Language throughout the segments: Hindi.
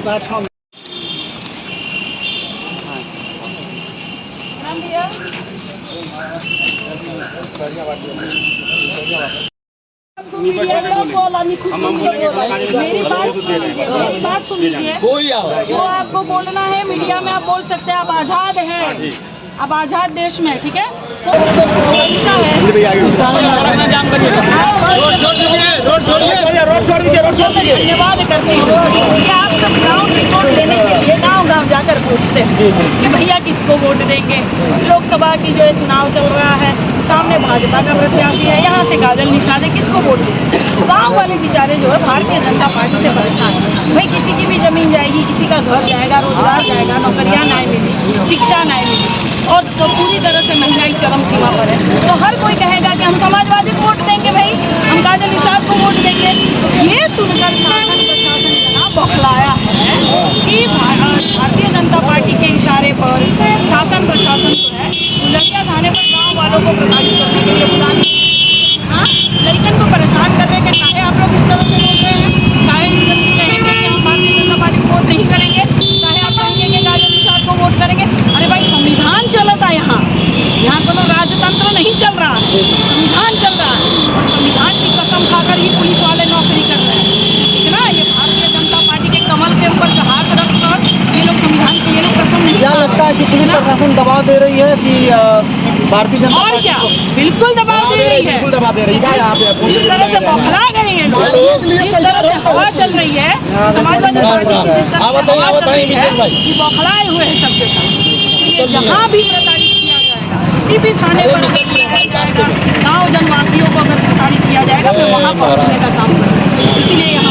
मेरी बात सुन लीजिए। जो आपको बोलना है मीडिया में आप बोल सकते हैं, आप आजाद हैं, अब आजाद देश में, ठीक है। धन्यवाद करते हैं कि आप सब ग्राउंड रिपोर्ट लेने के लिए गाँव जाकर पूछते हैं कि भैया किसको वोट देंगे। लोकसभा की जो चुनाव चल रहा है, सामने भाजपा का प्रत्याशी है, यहाँ से काजल निषाद है, किसको वोट देंगे। गाँव वाले बेचारे जो है भारतीय जनता पार्टी से परेशान है। भाई किसी की भी जमीन जाएगी, किसी का घर जाएगा, रोजगार जाएगा, नौकरियाँ नहीं मिली, शिक्षा नहीं मिली, और तो पूरी तरह से महंगाई चरम सीमा पर है। तो हर कोई कहेगा कि हम समाजवादी को वोट देंगे, भाई हम काजल निषाद को वोट देंगे। ये सुनकर शासन प्रशासन इतना बौखलाया है कि भारतीय जनता पार्टी के इशारे पर शासन प्रशासन जो है गुलरिया थाने पर गाँव वालों को प्रताड़ित करने के लिए बुलाने, हाँ लड़कन को परेशान करने के चाहे आप लोग इस तरह से बोल रहे हैं, चाहे इस तरह से कहेंगे कि हम भारतीय जनता पार्टी को वोट नहीं करेंगे, चाहे आप कहेंगे कि काजल निषाद को वोट करेंगे। अरे भाई संविधान चलता है, यहाँ कोनो राजतंत्र नहीं चल रहा है, संविधान चल रहा है। और संविधान की कसम खाकर ही पुलिस वाले नौकरी कर रहे हैं, ठीक ना। ये भारतीय जनता पार्टी के कमल के ऊपर हाथ रखकर ये लोग संविधान की ये लोग कसम नहीं। क्या लगता है कि पुलिस प्रशासन दबाव दे रही है कि भारतीय जनता पार्टी? और क्या, बिल्कुल दबाव दे रही है, बिल्कुल दबाव दे रही है। जिस तरह से बौखला गए हैं, जिस तरह से हवा चल रही है समाजवादी पार्टी की, बौखलाए हुए हैं सबके साथ। जहाँ भी प्रताड़ित किया जाएगा, किसी भी थाने पर किया जाएगा, गाँव जनवासियों को अगर प्रताड़ित किया जाएगा तो वहाँ पहुँचने का काम करेंगे। इसलिए यहाँ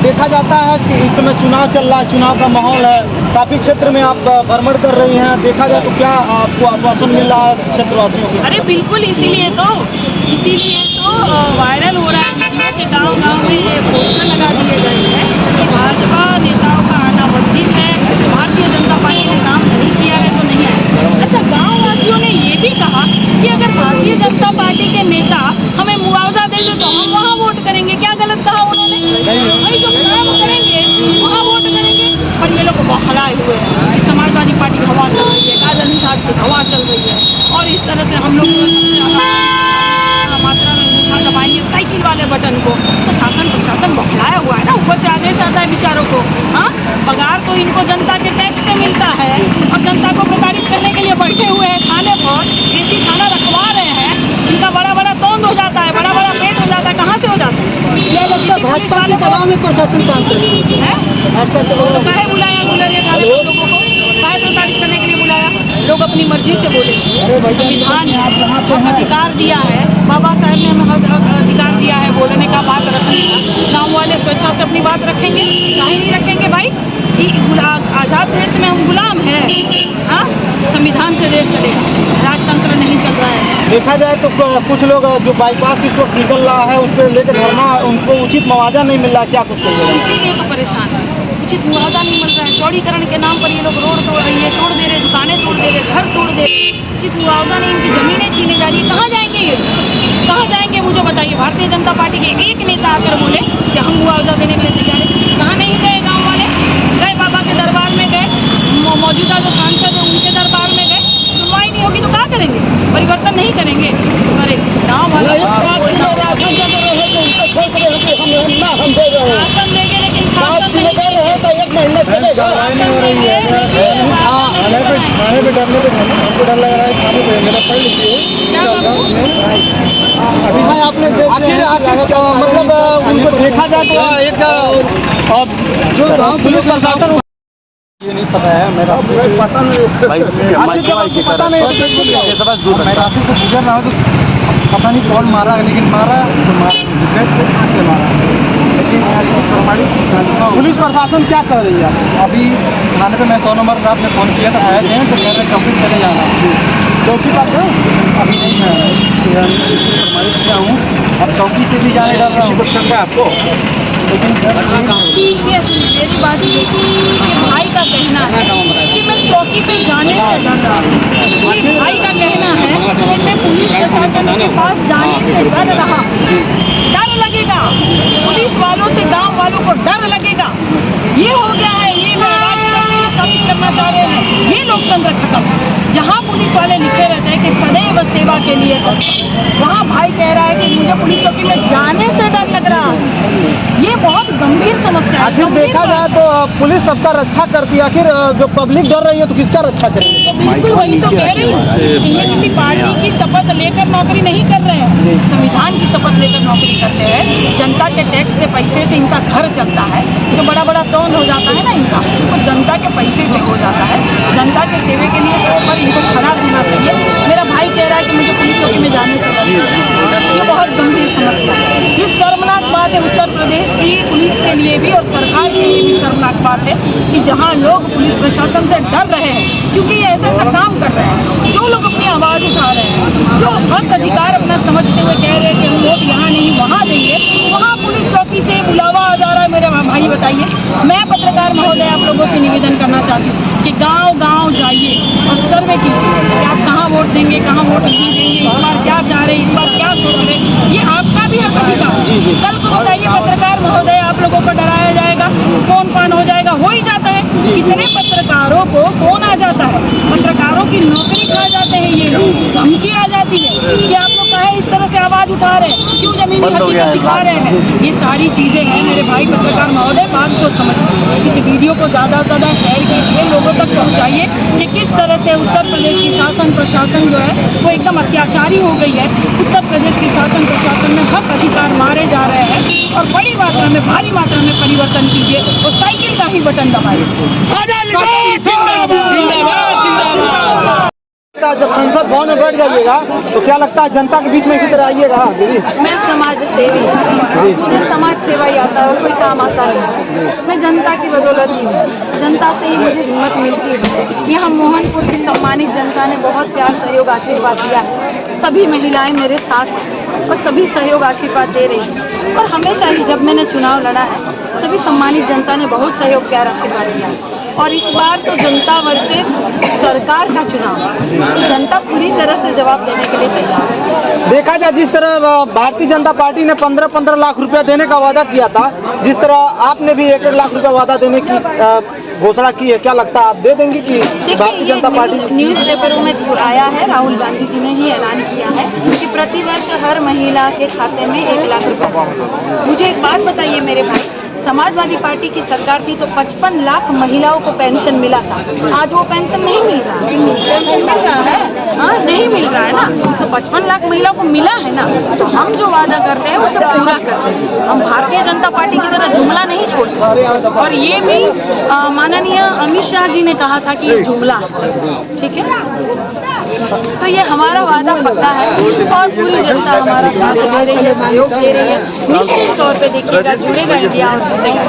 देखा जाता है कि इस समय चुनाव चल रहा है, चुनाव का माहौल है, काफी क्षेत्र में आप भ्रमण कर रही हैं, देखा जाए तो क्या आपको आश्वासन मिल रहा है क्षेत्रवासियों को? अरे बिल्कुल, इसीलिए तो वायरल हो रहा है वीडियो के गाँव में ये पोस्टर लगा दिए गए हैं कि भाजपा नेताओं का आना वर्जित है, भारतीय जनता पार्टी ने काम नहीं किया है तो नहीं आएगा। अच्छा, गाँव वासियों ने ये भी कहा कि अगर भारतीय जनता पार्टी के नेता हमें मुआवजा दे दे तो हम वहाँ वोट करेंगे। क्या गलत कहा उन्होंने? भाई जो काम करेंगे वहाँ वोट करेंगे। पर ये लोग बौखलाए हुए हैं, समाजवादी पार्टी की हवा चल रही है, काजल निषाद की हवा चल रही है, और इस तरह से हम लोग मात्रा में दबाएंगे साइकिल वाले बटन को। तो शासन प्रशासन बौखलाया हुआ है ना, ऊपर से आदेश आता है बेचारों को। हाँ, पगार तो इनको जनता के टैक्स से मिलता है, और जनता को प्रताड़ित करने के लिए बैठे हुए हैं थाने पर, देसी खाना रखवा रहे हैं, इनका बड़ा बड़ा तौंद हो जाता है, बड़ा बड़ा पेट हो जाता है। कहाँ से हो जाता है? क्या लगता है भाजपा के दबाव में प्रशासन काम कर रही है? काहे बुलाया गुलरिया थाने पर लोगों को? काहे प्रताड़ित करने के लिए बुलाया? लोग अपनी मर्जी से बोले। संविधान ने अधिकार दिया है, बाबा साहब ने हमें अधिकार दिया है बोलने का, बात रखने का। गाँव वाले स्वेच्छा से अपनी बात रखेंगे, काहे नहीं रखेंगे भाई? आज़ाद देश में हम गुलाम हैं, हाँ, संविधान से देश चलेगा, राजतंत्र नहीं चल रहा है। देखा जाए तो कुछ लोग जो बाईपास इस वक्त निकल रहा है उस पर लेकर धरना, उनको उचित मुआवजा नहीं मिल रहा, क्या कुछ करेगा? इसीलिए तो परेशान है, उचित मुआवजा नहीं मिल रहा है। चौड़ीकरण के नाम पर ये लोग रोड तोड़ रही है, तोड़ दे रहे, दुकानें तोड़ दे रहे, घर तोड़ दे रहे, उचित मुआवजा नहीं, इनकी जमीनें छीने जा रही है। कहाँ जाएंगे ये? कहाँ जाएंगे मुझे बताइए? भारतीय जनता पार्टी के एक नेता आकर बोले कि हम मुआवजा देने के लिए तैयार हैं। कहाँ नहीं गए? गाँव वाले गए, बाबा के दरबार में गए, मौजूदा जो सांसद है उनके दरबार में गए, सुनवाई नहीं होगी तो क्या करेंगे? परिवर्तन नहीं करेंगे? अरे गाँव वाले राशन देंगे, लेकिन एक महीने चलेगा खाने पे डरने पे हमको डर लग रहा है, खाने पे मेरा पढ़ लीजिए। अभी भाई आपने मतलब उनको देखा जाए तो एक जो पुलिस प्रशासन ये नहीं पता है, मेरा पता नहीं भाई, पता नहीं। मैं रास्ते से गुजर रहा हूँ तो पता नहीं कौन मारा, लेकिन मारा तो मारा, लेकिन पुलिस प्रशासन क्या कर रही है? अभी थाने पे मैं 100 नंबर रात में फ़ोन किया था, आए थे तो कह रहे चौकी चले जाना। चौकी पर अभी नहीं है, प्रमाणित किया हूँ, अब चौकी से भी जाने डर रहा हूँ। आपको लेकिन मेरी बात ये भाई का कहना है कि मैं चौकी पे जाने से डर रहा हूँ। भाई का कहना है कि मैं पुलिस प्रशासन के पास जाने से डर रहा हूँ। डर लगेगा, पुलिस वालों से गांव वालों को डर लगेगा। ये हो गया है, ये स्थापित करना चाह रहे हैं, ये लोकतंत्र खत्म। जहाँ पुलिस वाले लिखे रहते हैं कि सदैव सेवा के लिए, वहाँ भाई कह रहा है कि मुझे पुलिस चौकी में जाने से डर लग रहा है। ये बहुत गंभीर समस्या है। आखिर देखा जाए तो पुलिस सबका रक्षा करती है, आखिर जो पब्लिक डर रही है तो किसका रक्षा करेगी? तो बिल्कुल वही तो कह रही हूँ कि ये किसी पार्टी की शपथ लेकर नौकरी नहीं कर रहे हैं, संविधान की शपथ लेकर नौकरी करते हैं। जनता के टैक्स से, पैसे से इनका घर चलता है। जो बड़ा बड़ा टोन हो जाता है ना इनका, तो जनता के पैसे से हो जाता है। जनता के सेवे के लिए पर इनको खड़ा होना चाहिए। मेरा भाई कह रहा है कि मुझे पुलिस चौकी में जाने से डर लगता है। ये बहुत गंभीर समस्या है। ये शर्मनाक बात है उत्तर प्रदेश की पुलिस के लिए भी और सरकार के लिए भी शर्मनाक बात है कि जहाँ लोग पुलिस प्रशासन से डर रहे हैं क्योंकि ये ऐसा काम कर रहे हैं। जो लोग अपनी आवाज़ उठा रहे हैं, जो हक अधिकार अपना समझते हुए कह रहे हैं कि हम वोट यहाँ नहीं वहाँ देंगे, वहाँ पुलिस चौकी से बुलावा आ जा रहा है। मेरे भाई बताइए, मैं पत्रकार महोदय आप लोगों से निवेदन करना चाहती हूँ कि गांव-गांव जाइए और सर्वे कीजिए कि आप कहाँ वोट देंगे, कहाँ वोट नहीं देंगे, इस बार क्या चाह रहे हैं, इस बार क्या सोच रहे हैं। ये आपका भी हक अधिकार है। कल को बताइए पत्रकार महोदय आप लोगों को डराया जाएगा, फोन फान हो जाएगा, हो ही जाता है। कितने पत्रकारों को फोन आ जाता है, पत्रकारों की नौकरी खा जाते हैं ये लोग, धमकी आ जाती है कि आप लोग काहे इस तरह से आवाज उठा रहे हैं, क्यों जमीनी हकीकत दिखा रहे हैं। ये सारी चीजें हैं मेरे भाई पत्रकार महोदय, बात को समझिए। इस वीडियो को ज्यादा से ज्यादा शेयर कीजिए, लोगों तक पहुंचाइए कि किस तरह से उत्तर प्रदेश की शासन प्रशासन जो है वो एकदम अत्याचारी हो गई है। उत्तर प्रदेश की शासन प्रशासन में हक अधिकार मारे जा रहे हैं और बड़ी मात्रा में, भारी मात्रा में परिवर्तन कीजिए और साइकिल का ही बटन दबाइए। जब संसद भवन में बैठ जाइएगा तो क्या लगता है जनता के बीच में इसी तरह आइएगा? मैं समाज सेवी हूँ, मुझे समाज सेवा ही आता है और कोई काम आता नहीं। मैं जनता की बदौलत ही हूँ, जनता से ही मुझे हिम्मत मिलती है। यहाँ मोहनपुर की सम्मानित जनता ने बहुत प्यार, सहयोग, आशीर्वाद दिया है। सभी महिलाएं मेरे साथ हैं और सभी सहयोग आशीर्वाद दे रही हैं और हमेशा ही जब मैंने चुनाव लड़ा है सभी सम्मानित जनता ने बहुत सहयोग, प्यार, आशीर्वाद दिया है। और इस बार तो जनता वर्सेस सरकार का चुनाव है, तो जनता पूरी तरह से जवाब देने के लिए तैयार है। देखा जाए जिस तरह भारतीय जनता पार्टी ने 15-15 लाख रुपया देने का वादा किया था, जिस तरह आपने भी 1-1 लाख रुपया वादा देने की घोषणा की है, क्या लगता है आप दे देंगी कि भारतीय जनता पार्टी? न्यूज पेपरों में आया है, राहुल गांधी जी ने ही ऐलान किया है कि प्रतिवर्ष हर महिला के खाते में 1 लाख रुपया जाएगा। मुझे एक बात बताइए मेरे भाई, समाजवादी पार्टी की सरकार थी तो 55 लाख महिलाओं को पेंशन मिला था, आज वो पेंशन नहीं मिल रहा है। पेंशन मिल रहा है? हाँ, नहीं मिल रहा है ना। तो 55 लाख महिलाओं को मिला है ना, तो हम जो वादा करते हैं वो सब पूरा करते हैं। हम भारतीय जनता पार्टी की तरह जुमला नहीं छोड़ते। और ये भी माननीय अमित शाह जी ने कहा था कि ये जुमला है, ठीक है। तो ये हमारा वादा पक्का है और पूरी जनता हमारा साथ दे रही है, सहयोग दे रही है। निश्चित तौर पे देखिएगा, जुड़ेगा इंडिया और जीतेगा।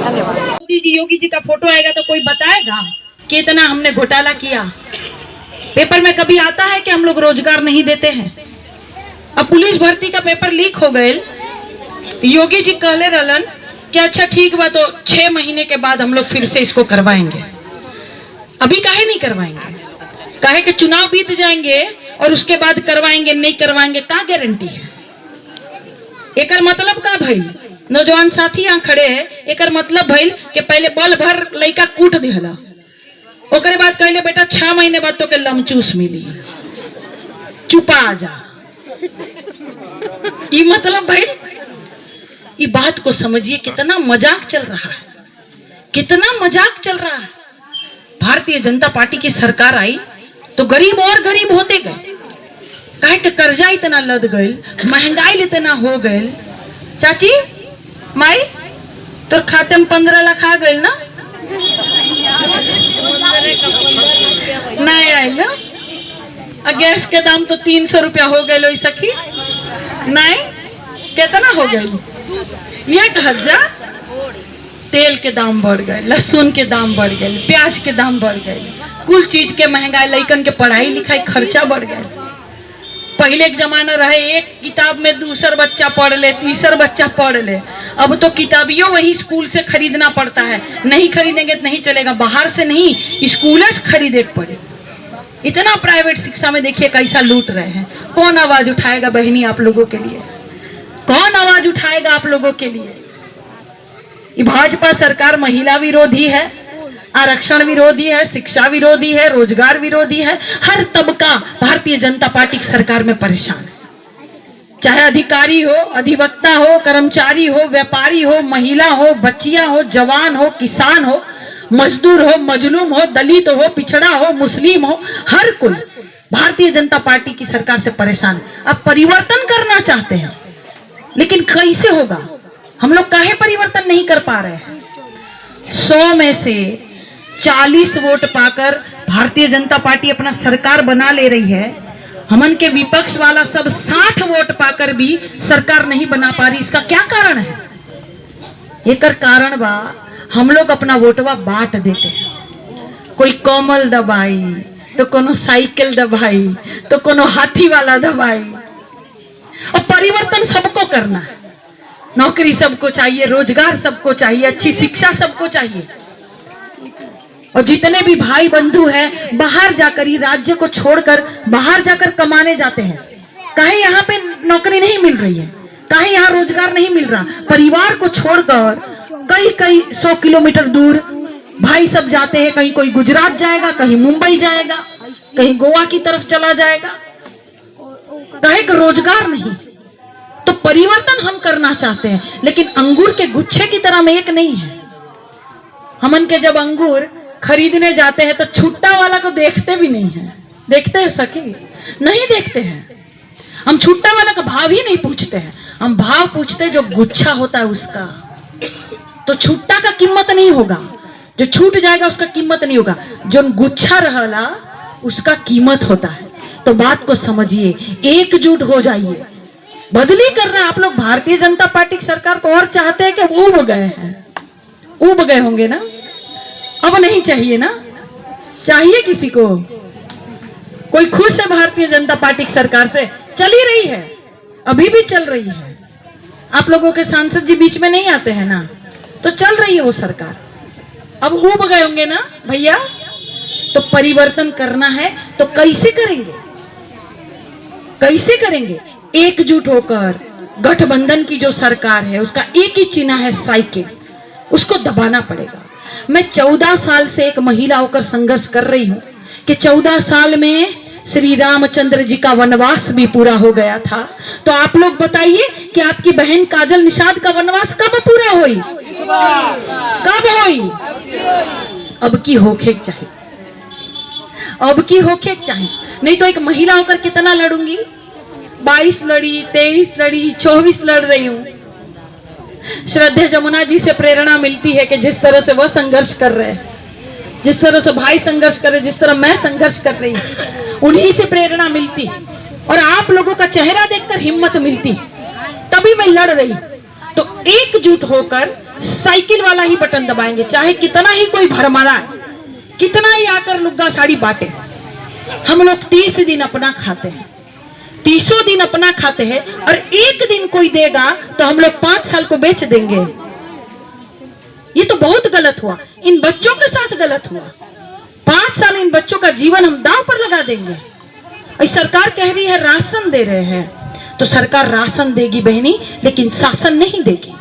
धन्यवाद। मोदी जी, योगी जी का फोटो आएगा तो कोई बताएगा कि इतना हमने घोटाला किया? पेपर में कभी आता है कि हम लोग रोजगार नहीं देते हैं? अब पुलिस भर्ती का पेपर लीक हो गए, योगी जी कहले रहलन कि अच्छा ठीक बा तो 6 महीने के बाद हम लोग फिर से इसको करवाएंगे। अभी काहे नहीं करवाएंगे? काहे कि चुनाव बीत जाएंगे और उसके बाद करवाएंगे, नहीं करवाएंगे, का गारंटी है? एकर मतलब का भइल? नौजवान साथी यहाँ खड़े हैं, एकर मतलब भइल कि पहले बल भर लड़का कूट दिहला, ओकरे बाद कहले बेटा 6 महीने बाद तो के लमचूस मिली, चुपा जा। ये मतलब भइल? ये बात को समझिए, कितना मजाक चल रहा है, कितना मजाक चल रहा है। भारतीय जनता पार्टी की सरकार आई तो गरीब और गरीब होते गए, काहे के कर्जा इतना लद गए, महंगाई इतना हो गए। चाची माई तोर खाते में 15 लाख आ गए ना? नहीं आयल। गैस के दाम तो 300 रुपया हो गए सखी, नहीं कितना हो गए? 1000। तेल के दाम बढ़ गए, लहसुन के दाम बढ़ गए, प्याज के दाम बढ़ गए, कुल चीज के महंगाई, लइकन के पढ़ाई लिखाई खर्चा बढ़ गए। पहले एक जमाना रहे एक किताब में दूसर बच्चा पढ़ ले, तीसर बच्चा पढ़ ले, अब तो किताबियों वही स्कूल से खरीदना पड़ता है। नहीं खरीदेंगे तो नहीं चलेगा, बाहर से नहीं स्कूल से खरीदे पड़े। इतना प्राइवेट शिक्षा में देखिए कैसा लूट रहे हैं। कौन आवाज उठाएगा बहनी आप लोगों के लिए? कौन आवाज उठाएगा आप लोगों के लिए? ये भाजपा सरकार महिला विरोधी है, आरक्षण विरोधी है, शिक्षा विरोधी है, रोजगार विरोधी है। हर तबका भारतीय जनता पार्टी की सरकार में परेशान है, चाहे अधिकारी हो, अधिवक्ता हो, कर्मचारी हो, व्यापारी हो, महिला हो, बच्चियां हो, जवान हो, किसान हो, मजदूर हो, मजलूम हो, दलित हो, पिछड़ा हो, मुस्लिम हो, हर कोई भारतीय जनता पार्टी की सरकार से परेशान है। अब परिवर्तन करना चाहते हैं, लेकिन कैसे होगा? हम लोग काहे परिवर्तन नहीं कर पा रहे हैं? 100 में से 40 वोट पाकर भारतीय जनता पार्टी अपना सरकार बना ले रही है। हमन के विपक्ष वाला सब 60 वोट पाकर भी सरकार नहीं बना पा रही। इसका क्या कारण है? एकर कारण बा हम लोग अपना वोटवा बांट देते हैं। कोई कमल दबाई तो कोनो साइकिल दबाई तो कोनो हाथी वाला दबाई। और परिवर्तन सबको करना है, नौकरी सबको चाहिए, रोजगार सबको चाहिए, अच्छी शिक्षा सबको चाहिए। और जितने भी भाई बंधु हैं बाहर जाकर, ही राज्य को छोड़कर बाहर जाकर कमाने जाते हैं। काहे यहाँ पे नौकरी नहीं मिल रही है? काहे यहाँ रोजगार नहीं मिल रहा? परिवार को छोड़कर कई 100 किलोमीटर दूर भाई सब जाते हैं। कहीं कोई गुजरात जाएगा, कहीं मुंबई जाएगा, कहीं गोवा की तरफ चला जाएगा। काहे का रोजगार नहीं? तो परिवर्तन हम करना चाहते हैं, लेकिन अंगूर के गुच्छे की तरह में एक नहीं है। हमन के जब अंगूर खरीदने जाते हैं तो छुट्टा वाला को देखते भी नहीं है। देखते हैं सखी? नहीं देखते हैं। हम छुट्टा वाला का भाव ही नहीं पूछते हैं, हम भाव पूछते हैं जो गुच्छा होता है उसका। तो छुट्टा का कीमत नहीं होगा, जो छूट जाएगा उसका कीमत नहीं होगा, जो गुच्छा रहला उसका कीमत होता है। तो बात को समझिए, एकजुट हो जाइए, बदली करना है। आप लोग भारतीय जनता पार्टी की सरकार को और चाहते हैं कि ऊब गए हैं? ऊब गए होंगे ना? अब नहीं चाहिए ना? चाहिए किसी को? कोई खुश है भारतीय जनता पार्टी की सरकार से? चल ही रही है, अभी भी चल रही है। आप लोगों के सांसद जी बीच में नहीं आते हैं ना, तो चल रही है वो सरकार। अब ऊब गए होंगे ना भैया? तो परिवर्तन करना है तो कैसे करेंगे? कैसे करेंगे? एकजुट होकर। गठबंधन की जो सरकार है उसका एक ही चिन्ह है साइकिल, उसको दबाना पड़ेगा। मैं 14 साल से एक महिला होकर संघर्ष कर रही हूं कि 14 साल में श्री रामचंद्र जी का वनवास भी पूरा हो गया था। तो आप लोग बताइए कि आपकी बहन काजल निषाद का वनवास कब पूरा हुई? कब हुई? अब की होखे चाहिए, अब की होखे चाहिए। नहीं तो एक महिला होकर कितना लड़ूंगी? 22 लड़ी, 23 लड़ी, 24 लड़ रही हूं। श्रद्धेय जमुना जी से प्रेरणा मिलती है कि जिस तरह से वह संघर्ष कर रहे हैं, जिस तरह से भाई संघर्ष कर रहे, जिस तरह मैं संघर्ष कर रही हूं, उन्हीं से प्रेरणा मिलती और आप लोगों का चेहरा देखकर हिम्मत मिलती, तभी मैं लड़ रही। तो एकजुट होकर साइकिल वाला ही बटन दबाएंगे, चाहे कितना ही कोई भरमाए, कितना ही आकर लुग्गा साड़ी बांटे। हम लोग 30 दिन अपना खाते हैं, 30 दिन अपना खाते हैं, और एक दिन कोई देगा तो हम लोग 5 साल को बेच देंगे। ये तो बहुत गलत हुआ, इन बच्चों के साथ गलत हुआ। 5 साल इन बच्चों का जीवन हम दांव पर लगा देंगे। सरकार कह रही है राशन दे रहे हैं, तो सरकार राशन देगी बहनी, लेकिन शासन नहीं देगी।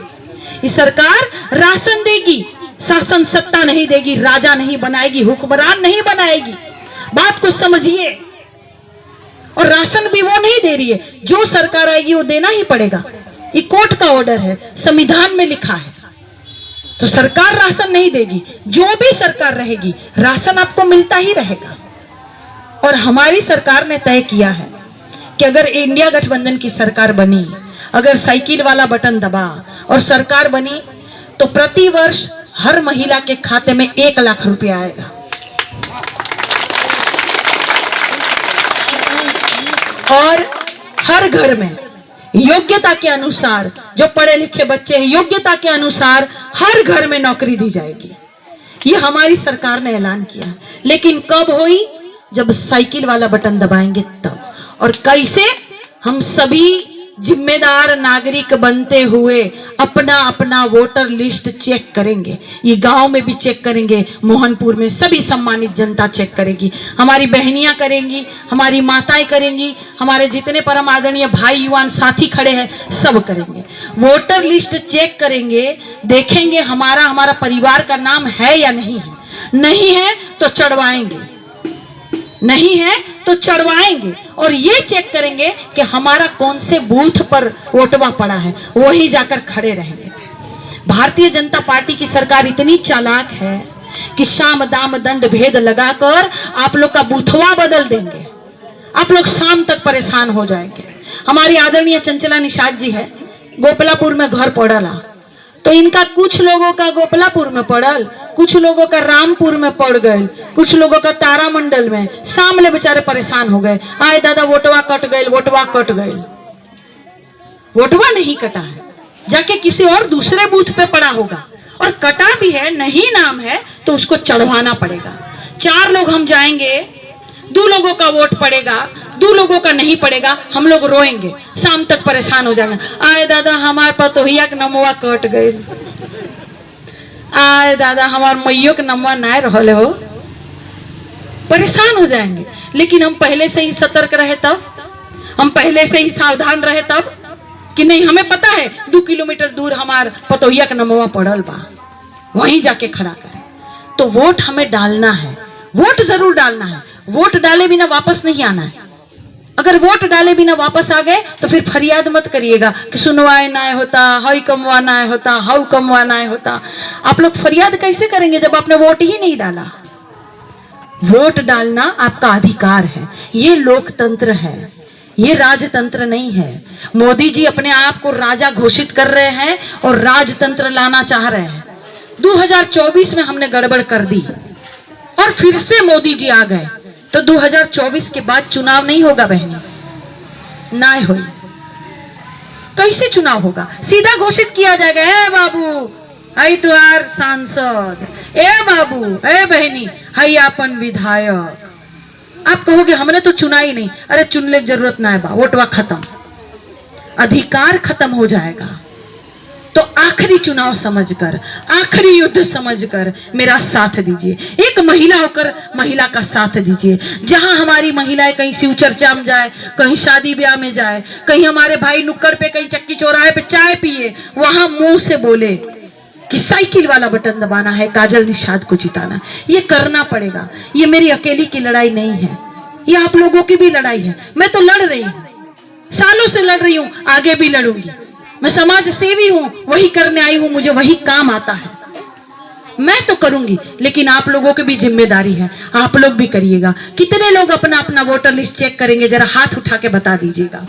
ये सरकार राशन देगी, शासन सत्ता नहीं देगी, राजा नहीं बनाएगी, हुक्मरान नहीं बनाएगी। बात को समझिए। और राशन भी वो नहीं दे रही है, जो सरकार आएगी वो देना ही पड़ेगा। ये कोर्ट का ऑर्डर है, संविधान में लिखा है। तो सरकार राशन नहीं देगी, जो भी सरकार रहेगी राशन आपको मिलता ही रहेगा। और हमारी सरकार ने तय किया है कि अगर इंडिया गठबंधन की सरकार बनी, अगर साइकिल वाला बटन दबा और सरकार बनी, तो प्रति वर्ष हर महिला के खाते में 1 लाख रुपया आएगा। और हर घर में योग्यता के अनुसार, जो पढ़े लिखे बच्चे हैं योग्यता के अनुसार हर घर में नौकरी दी जाएगी। ये हमारी सरकार ने ऐलान किया। लेकिन कब हुई? जब साइकिल वाला बटन दबाएंगे तब। और कैसे? हम सभी जिम्मेदार नागरिक बनते हुए अपना अपना वोटर लिस्ट चेक करेंगे। ये गांव में भी चेक करेंगे, मोहनपुर में सभी सम्मानित जनता चेक करेगी, हमारी बहनियां करेंगी, हमारी माताएं करेंगी, हमारे जितने परम आदरणीय भाई युवान साथी खड़े हैं सब करेंगे। वोटर लिस्ट चेक करेंगे, देखेंगे हमारा परिवार का नाम है या नहीं है। नहीं है तो चढ़वाएंगे, नहीं है तो चढ़वाएंगे। और ये चेक करेंगे कि हमारा कौन से बूथ पर वोटवा पड़ा है, वहीं जाकर खड़े रहेंगे। भारतीय जनता पार्टी की सरकार इतनी चालाक है कि शाम दाम दंड भेद लगाकर आप लोग का बूथवा बदल देंगे। आप लोग शाम तक परेशान हो जाएंगे। हमारी आदरणीय चंचला निषाद जी है, गोपलापुर में घर पड़ला, तो इनका कुछ लोगों का गोपलापुर में पड़ल, कुछ लोगों का रामपुर में पड़ गए, कुछ लोगों का तारामंडल में। सामने बेचारे परेशान हो गए, आए दादा वोटवा कट गए, वोटवा कट गए। वोटवा नहीं कटा है, जाके किसी और दूसरे बूथ पे पड़ा होगा, और कटा भी है, नहीं नाम है तो उसको चढ़वाना पड़ेगा। 4 लोग हम जाएंगे, 2 लोगों का वोट पड़ेगा, 2 लोगों का नहीं पड़ेगा, हम लोग रोएंगे, शाम तक परेशान हो जाएंगे। आए दादा हमारे पतोहिया के नमवा कट गए, आए दादा हमार मैयो के नमवा ना रहल हो, परेशान हो जाएंगे। लेकिन हम पहले से ही सतर्क रहे तब, हम पहले से ही सावधान रहे तब कि नहीं, हमें पता है 2 किलोमीटर दूर हमार पतोहिया के नमवा पड़ल बा, वहीं जाके खड़ा करें। तो वोट हमें डालना है, वोट जरूर डालना है। वोट डाले बिना वापस नहीं आना है। अगर वोट डाले बिना वापस आ गए तो फिर फरियाद मत करिएगा कि सुनवाई ना होता, हई कमवा ना होता, हाउ कमवा ना होता। आप लोग फरियाद कैसे करेंगे जब आपने वोट ही नहीं डाला? वोट डालना आपका अधिकार है, ये लोकतंत्र है, ये राजतंत्र नहीं है। मोदी जी अपने आप को राजा घोषित कर रहे हैं और राजतंत्र लाना चाह रहे हैं। 2024 में हमने गड़बड़ कर दी और फिर से मोदी जी आ गए, तो 2024 के बाद चुनाव नहीं होगा बहनी, ना हो। कैसे चुनाव होगा? सीधा घोषित किया जाएगा, ए बाबू हई तुहार सांसद, ए बाबू ए बहनी हई अपन विधायक। आप कहोगे हमने तो चुना ही नहीं, अरे चुनने की जरूरत ना है बा, वोटवा खत्म, अधिकार खत्म हो जाएगा। तो आखिरी चुनाव समझकर, आखिरी युद्ध समझकर मेरा साथ दीजिए। एक महिला होकर महिला का साथ दीजिए। जहां हमारी महिलाएं कहीं शिव चर्चा में जाए, कहीं शादी ब्याह में जाए, कहीं हमारे भाई नुक्कड़ पे, कहीं चक्की चौराहे पे चाय पिए, वहां मुंह से बोले कि साइकिल वाला बटन दबाना है, काजल निषाद को जिताना। ये करना पड़ेगा। ये मेरी अकेली की लड़ाई नहीं है, ये आप लोगों की भी लड़ाई है। मैं तो लड़ रही हूँ, सालों से लड़ रही हूँ, आगे भी लड़ूंगी। मैं समाज सेवी हूं, वही करने आई हूं, मुझे वही काम आता है, मैं तो करूंगी। लेकिन आप लोगों की भी जिम्मेदारी है, आप लोग भी करिएगा। कितने लोग अपना अपना वोटर लिस्ट चेक करेंगे, जरा हाथ उठा के बता दीजिएगा।